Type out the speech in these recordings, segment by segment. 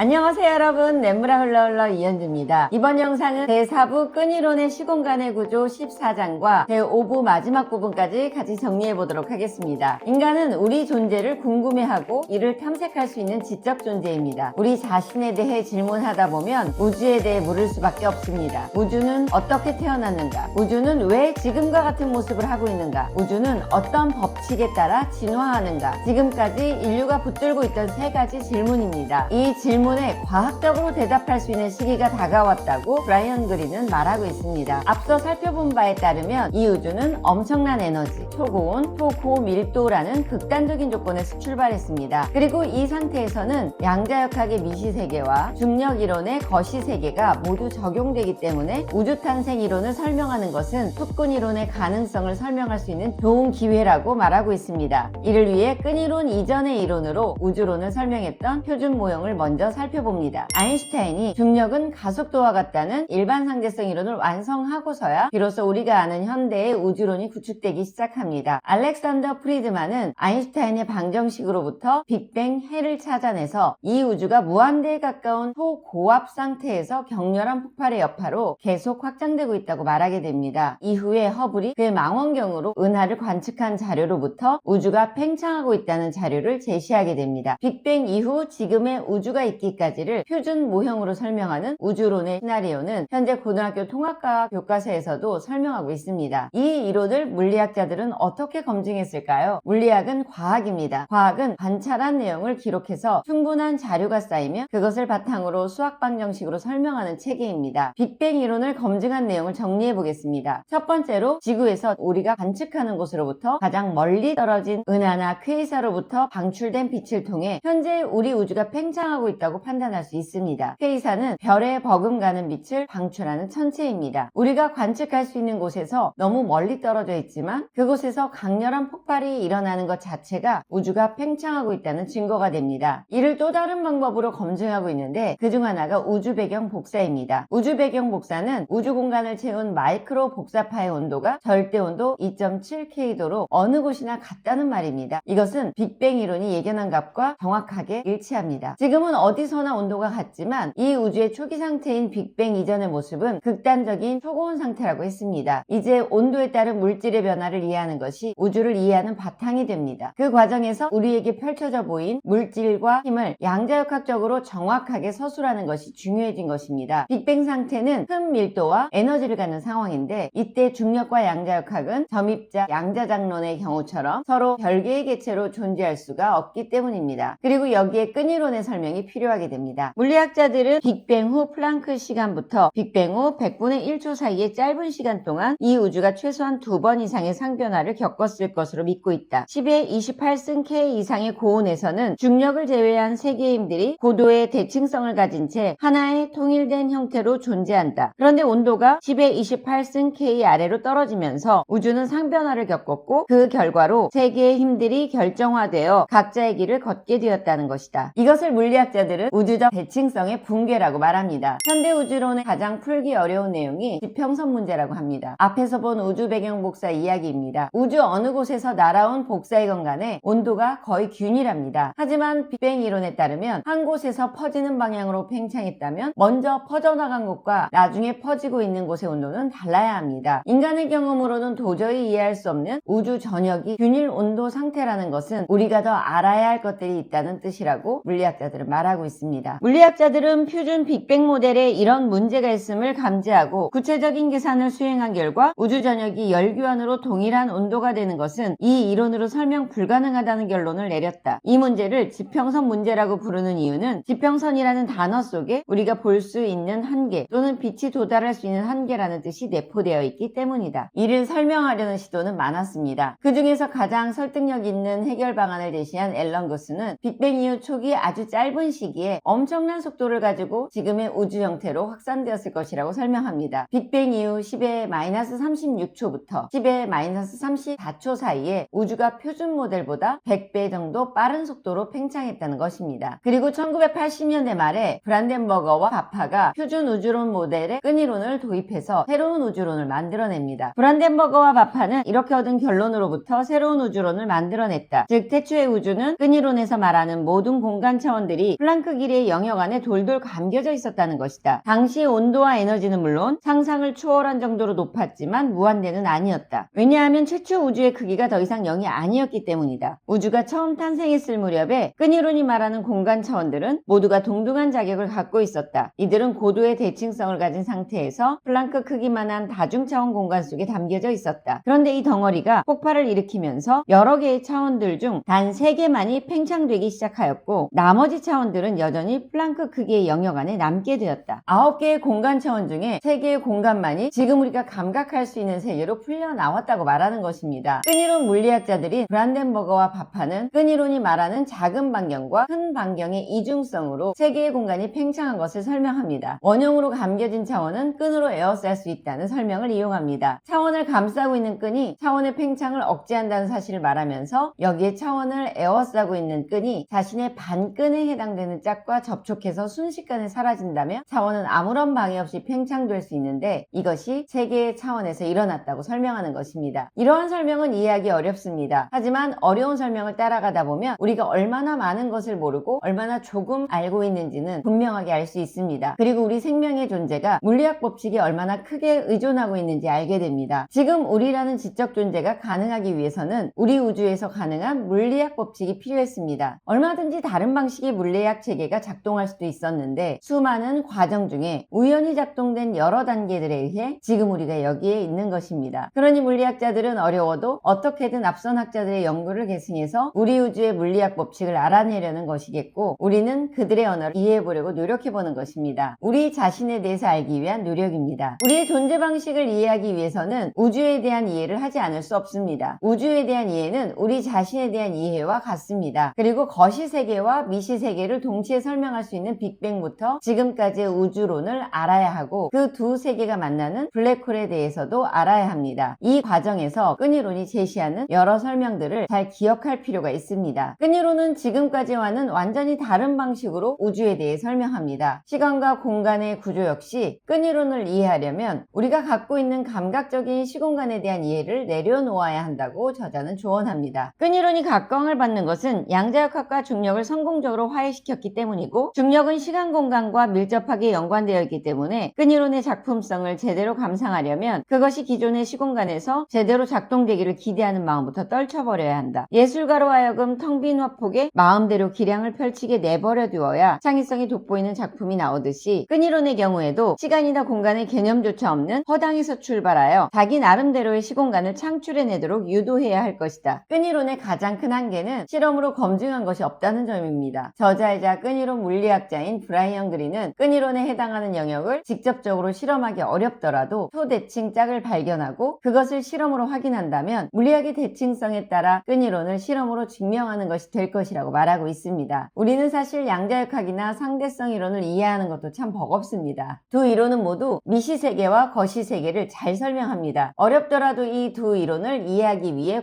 안녕하세요 여러분, 냇물아 흘러흘러 이현주입니다. 이번 영상은 제4부 끈이론의 시공간의 구조 14장과 제5부 마지막 부분까지 같이 정리해보도록 하겠습니다. 인간은 우리 존재를 궁금해하고 이를 탐색할 수 있는 지적 존재입니다. 우리 자신에 대해 질문하다 보면 우주에 대해 물을 수밖에 없습니다. 우주는 어떻게 태어났는가? 우주는 왜 지금과 같은 모습을 하고 있는가? 우주는 어떤 법칙에 따라 진화하는가? 지금까지 인류가 붙들고 있던 세 가지 질문입니다. 이 질문에 과학적으로 대답할 수 있는 시기가 다가왔다고 브라이언 그린은 말하고 있습니다. 앞서 살펴본 바에 따르면 이 우주는 엄청난 에너지, 초고온, 초고밀도라는 극단적인 조건에서 출발했습니다. 그리고 이 상태에서는 양자역학의 미시세계와 중력이론의 거시세계가 모두 적용되기 때문에 우주 탄생 이론을 설명하는 것은 흑끈이론의 가능성을 설명할 수 있는 좋은 기회라고 말하고 있습니다. 이를 위해 끈이론 이전의 이론으로 우주론을 설명했던 표준 모형을 먼저 살펴봅니다. 아인슈타인이 중력은 가속도와 같다는 일반 상대성 이론을 완성하고서야 비로소 우리가 아는 현대의 우주론이 구축되기 시작합니다. 알렉산더 프리드만은 아인슈타인의 방정식으로부터 빅뱅 해를 찾아내서 이 우주가 무한대에 가까운 초고압 상태에서 격렬한 폭발의 여파로 계속 확장되고 있다고 말하게 됩니다. 이후에 허블이 그의 망원경으로 은하를 관측한 자료로부터 우주가 팽창하고 있다는 자료를 제시하게 됩니다. 빅뱅 이후 지금의 우주가 있기까지를 표준 모형으로 설명하는 우주론의 시나리오는 현재 고등학교 통합과학 교과서에서도 설명하고 있습니다. 이 이론을 물리학자들은 어떻게 검증했을까요? 물리학은 과학입니다. 과학은 관찰한 내용을 기록해서 충분한 자료가 쌓이면 그것을 바탕으로 수학 방정식으로 설명하는 체계입니다. 빅뱅 이론을 검증한 내용을 정리해 보겠습니다. 첫 번째로 지구에서 우리가 관측하는 곳으로부터 가장 멀리 떨어진 은하나 퀘이사로부터 방출된 빛을 통해 현재 우리 우주가 팽창하고 있다고 판단할 수 있습니다. 퀘이사는 별에 버금가는 빛을 방출하는 천체입니다. 우리가 관측할 수 있는 곳에서 너무 멀리 떨어져 있지만 그곳에서 강렬한 폭발이 일어나는 것 자체가 우주가 팽창하고 있다는 증거가 됩니다. 이를 또 다른 방법으로 검증하고 있는데 그중 하나가 우주 배경 복사입니다. 우주 배경 복사는 우주 공간을 채운 마이크로 복사파의 온도가 절대 온도 2.7K도로 어느 곳이나 같다는 말입니다. 이것은 빅뱅 이론이 예견한 값과 정확하게 일치합니다. 지금은 어디서나 온도가 같지만 이 우주의 초기 상태인 빅뱅 이전의 모습은 극단적인 초고온 상태라고 했습니다. 이제 온도에 따른 물질의 변화를 이해하는 것이 우주를 이해하는 바탕이 됩니다. 그 과정에서 우리에게 펼쳐져 보인 물질과 힘을 양자역학적으로 정확하게 서술하는 것이 중요해진 것입니다. 빅뱅 상태는 큰 밀도와 에너지를 갖는 상황인데 이때 중력과 양자역학은 점입자 양자장론의 경우처럼 서로 별개의 개체로 존재할 수가 없기 때문입니다. 그리고 여기에 끈이론의 설명이 필요하게 됩니다. 물리학자들은 빅뱅 후 플랑크 시간부터 빅뱅 후 100분의 1초 사이의 짧은 시간 동안 이 우주가 최소한 2번 이상의 상변화를 겪었을 것으로 믿고 있다. 10의 28승 K 이상의 고온에서는 중력을 제외한 세 개의 힘들이 고도의 대칭성을 가진 채 하나의 통일된 형태로 존재한다. 그런데 온도가 10의 28승 K 아래로 떨어지면서 우주는 상변화를 겪었고 그 결과로 세 개의 힘들이 결정화되어 각자의 길을 걷게 되었다는 것이다. 이것을 물리학자들은 우주적 대칭성의 붕괴라고 말합니다. 현대 우주론의 가장 풀기 어려운 내용이 지평선 문제라고 합니다. 앞에서 본 우주 배경 복사 이야기입니다. 우주 어느 곳에서 날아온 복사이건 간에 온도가 거의 균일합니다. 하지만 빅뱅 이론에 따르면 한 곳에서 퍼지는 방향으로 팽창했다면 먼저 퍼져나간 곳과 나중에 퍼지고 있는 곳의 온도는 달라야 합니다. 인간의 경험으로는 도저히 이해할 수 없는 우주 전역이 균일 온도 상태라는 것은 우리가 더 알아야 할 것들이 있다는 뜻이라고 물리학자들은 말하고 있습니다. 물리학자들은 표준 빅뱅 모델에 이런 문제가 있음을 감지하고 구체적인 계산을 수행한 결과 우주 전역이 열기환으로 동일한 온도가 되는 것은 이 이론으로 설명 불가능하다는 결론을 내렸다. 이 문제를 지평선 문제라고 부르는 이유는 지평선이라는 단어 속에 우리가 볼 수 있는 한계 또는 빛이 도달할 수 있는 한계라는 뜻이 내포되어 있기 때문이다. 이를 설명하려는 시도는 많았습니다. 그 중에서 가장 설득력 있는 해결 방안을 제시한 앨런 구스는 빅뱅 이후 초기 아주 짧은 시기에 엄청난 속도를 가지고 지금의 우주 형태로 확산되었을 것이라고 설명합니다. 빅뱅 이후 10의 마이너스 36초부터 10의 마이너스 34초 사이에 우주가 표준 모델보다 100배 정도 빠른 속도로 팽창했다는 것입니다. 그리고 1980년대 말에 브란덴버거와 바파가 표준 우주론 모델의 끈이론을 도입해서 새로운 우주론을 만들어냅니다. 브란덴버거와 바파는 이렇게 얻은 결론으로부터 새로운 우주론을 만들어냈다. 즉 태초의 우주는 끈이론에서 말하는 모든 공간 차원들이 플랑크 플랑크 길이의 영역 안에 돌돌 감겨져 있었다는 것이다. 당시 온도와 에너지는 물론 상상을 초월한 정도로 높았지만 무한대는 아니었다. 왜냐하면 최초 우주의 크기가 더 이상 0이 아니었기 때문이다. 우주가 처음 탄생했을 무렵에 끈이론이 말하는 공간 차원들은 모두가 동등한 자격을 갖고 있었다. 이들은 고도의 대칭성을 가진 상태에서 플랑크 크기만한 다중차원 공간 속에 담겨져 있었다. 그런데 이 덩어리가 폭발을 일으키면서 여러 개의 차원들 중 단 3개만이 팽창되기 시작하였고 나머지 차원들은 여전히 플랑크 크기의 영역 안에 남게 되었다. 9개의 공간 차원 중에 3개의 공간만이 지금 우리가 감각할 수 있는 세계로 풀려 나왔다고 말하는 것입니다. 끈이론 물리학자들인 브란덴버거와 바파는 끈이론이 말하는 작은 반경과 큰 반경의 이중성으로 3개의 공간이 팽창한 것을 설명합니다. 원형으로 감겨진 차원은 끈으로 에워쌀 수 있다는 설명을 이용합니다. 차원을 감싸고 있는 끈이 차원의 팽창을 억제한다는 사실을 말하면서 여기에 차원을 에워싸고 있는 끈이 자신의 반끈에 해당되는 짝과 접촉해서 순식간에 사라진다면 차원은 아무런 방해 없이 팽창될 수 있는데 이것이 3개의 차원에서 일어났다고 설명하는 것입니다. 이러한 설명은 이해하기 어렵습니다. 하지만 어려운 설명을 따라가다 보면 우리가 얼마나 많은 것을 모르고 얼마나 조금 알고 있는지는 분명하게 알 수 있습니다. 그리고 우리 생명의 존재가 물리학 법칙에 얼마나 크게 의존하고 있는지 알게 됩니다. 지금 우리라는 지적 존재가 가능하기 위해서는 우리 우주에서 가능한 물리학 법칙이 필요했습니다. 얼마든지 다른 방식의 물리학 체계가 작동할 수도 있었는데 수많은 과정 중에 우연히 작동된 여러 단계들에 의해 지금 우리가 여기에 있는 것입니다. 그러니 물리학자들은 어려워도 어떻게든 앞선 학자들의 연구를 계승해서 우리 우주의 물리학 법칙을 알아내려는 것이겠고 우리는 그들의 언어를 이해해보려고 노력해보는 것입니다. 우리 자신에 대해서 알기 위한 노력입니다. 우리의 존재 방식을 이해하기 위해서는 우주에 대한 이해를 하지 않을 수 없습니다. 우주에 대한 이해는 우리 자신에 대한 이해와 같습니다. 그리고 거시세계와 미시세계를 동시에 설명할 수 있는 빅뱅부터 지금까지의 우주론을 알아야 하고 그 두 세계가 만나는 블랙홀에 대해서도 알아야 합니다. 이 과정에서 끈이론이 제시하는 여러 설명들을 잘 기억할 필요가 있습니다. 끈이론은 지금까지와는 완전히 다른 방식으로 우주에 대해 설명합니다. 시간과 공간의 구조 역시 끈이론을 이해하려면 우리가 갖고 있는 감각적인 시공간에 대한 이해를 내려놓아야 한다고 저자는 조언합니다. 끈이론이 각광을 받는 것은 양자역학과 중력을 성공적으로 화해시켰기 때문이고 중력은 시간 공간과 밀접하게 연관되어 있기 때문에 끈이론의 작품성을 제대로 감상하려면 그것이 기존의 시공간에서 제대로 작동되기를 기대하는 마음부터 떨쳐버려야 한다. 예술가로 하여금 텅 빈 화폭에 마음대로 기량을 펼치게 내버려 두어야 창의성이 돋보이는 작품이 나오듯이 끈이론의 경우에도 시간이나 공간의 개념조차 없는 허당에서 출발하여 자기 나름대로의 시공간을 창출해내도록 유도해야 할 것이다. 끈이론의 가장 큰 한계는 실험으로 검증한 것이 없다는 점입니다. 저자이자 끈이론 물리학자인 브라이언 그린은 끈이론에 해당하는 영역을 직접적으로 실험하기 어렵더라도 초대칭 짝을 발견하고 그것을 실험으로 확인한다면 물리학의 대칭성에 따라 끈이론을 실험으로 증명하는 것이 될 것이라고 말하고 있습니다. 우리는 사실 양자역학이나 상대성 이론을 이해하는 것도 참 버겁습니다. 두 이론은 모두 미시세계와 거시세계를 잘 설명합니다. 어렵더라도 이 두 이론을 이해하기 위해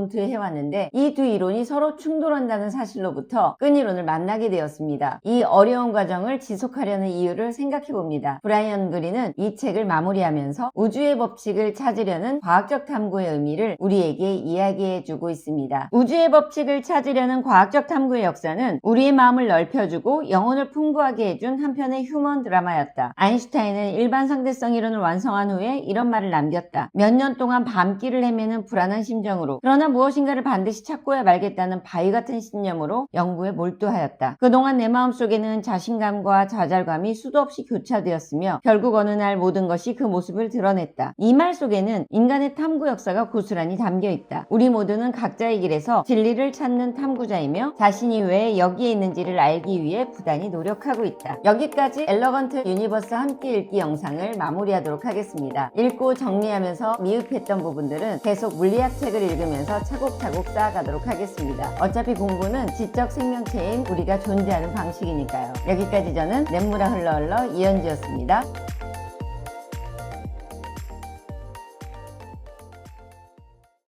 고군분투해왔는데 이 두 이론이 서로 충돌한다는 사실로부터 끈이론을 만나게 되었습니다. 이 어려운 과정을 지속하려는 이유를 생각해봅니다. 브라이언 그린은 이 책을 마무리하면서 우주의 법칙을 찾으려는 과학적 탐구의 의미를 우리에게 이야기해주고 있습니다. 우주의 법칙을 찾으려는 과학적 탐구의 역사는 우리의 마음을 넓혀주고 영혼을 풍부하게 해준 한편의 휴먼 드라마였다. 아인슈타인은 일반 상대성 이론을 완성한 후에 이런 말을 남겼다. 몇 년 동안 밤길을 헤매는 불안한 심정으로 그러나 무엇인가를 반드시 찾고야 말겠다는 바위 같은 신념으로 연구에 몰두하였다. 그동안 내 마음속에는 자신감과 좌절감이 수도 없이 교차되었으며 결국 어느 날 모든 것이 그 모습을 드러냈다. 이 말 속에는 인간의 탐구 역사가 고스란히 담겨있다. 우리 모두는 각자의 길에서 진리를 찾는 탐구자이며 자신이 왜 여기에 있는지를 알기 위해 부단히 노력하고 있다. 여기까지 엘러건트 유니버스 함께 읽기 영상을 마무리하도록 하겠습니다. 읽고 정리하면서 미흡했던 부분들은 계속 물리학 책을 읽으면서 차곡차곡 쌓아가도록 하겠습니다. 어차피 공부는 지적 생명체인 우리가 존재하는 방식이니까요. 여기까지 저는 냇물아 흘러흘러 이현주였습니다.